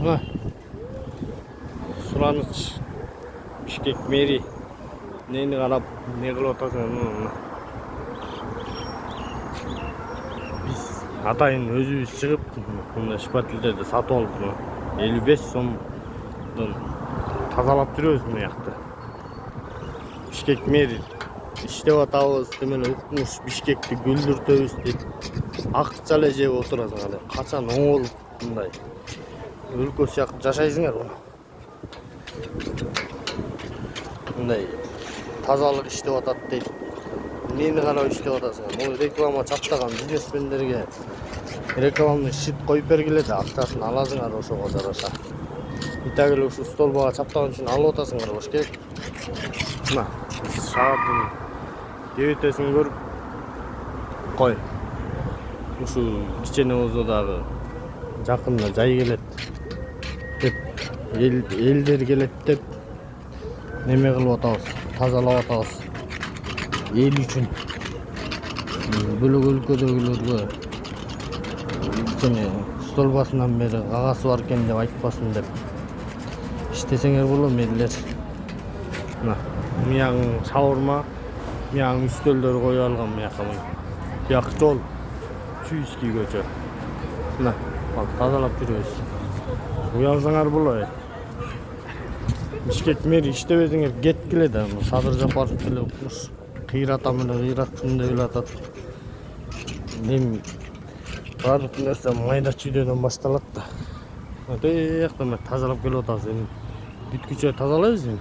Мына Сұраныч Бишкек мэри нени карап не кылып атасың? Мына биз атайын өзүбүз чыгып мындай шпателдерди сатып алып 55 сомдон тазалап жүрөбүз мына жакта. Бишкек мэри иштеп атабыз, демеле укмуш Бишкекти гүлдүртөбүз деп акча эле жеп отурасыңар. Качан оңолуп мындай өлкө сыяктуу жашайсыңар? Мындай тазалык иштеп атат дейт. Нени карап иштеп атасыңар? Могу реклама чаптаган бизнесмендерге рекламный щит коюп бергиле да акчасын аласыңар ошого жараша. Итак эле ушу столбага чаптаган үчүн алып атасыңар болуш керек. Мына шаардын дебетесин көрүп кой. Ушу кичене болсо дагы жакында жай келет деп элдер келет деп неме кылып атабыз, тазалап атабыз. Эл үчүн бөлөк өлкөдөгүлөргө кичене столбасынан бери кагасы бар экен деп айтпасын деп иштесеңер болот мелдер. Мына мыягың шаурма, мыягың үстөлдөр коюп алган мыякка. Бияк жол Чуйский көчө. Мына тазалап жүрөбүз. Уялсаңар болот. Бишкек мэри иштебесеңер кеткиле да. Садыр Жапаров деле укмуш кыйратам эле кыйраттым деп атат. Эми баардык нерсе майда чүйдөдөн башталат да. Тияктан тазалап келип атабыз. Эми бүткүчө тазалайбыз эми.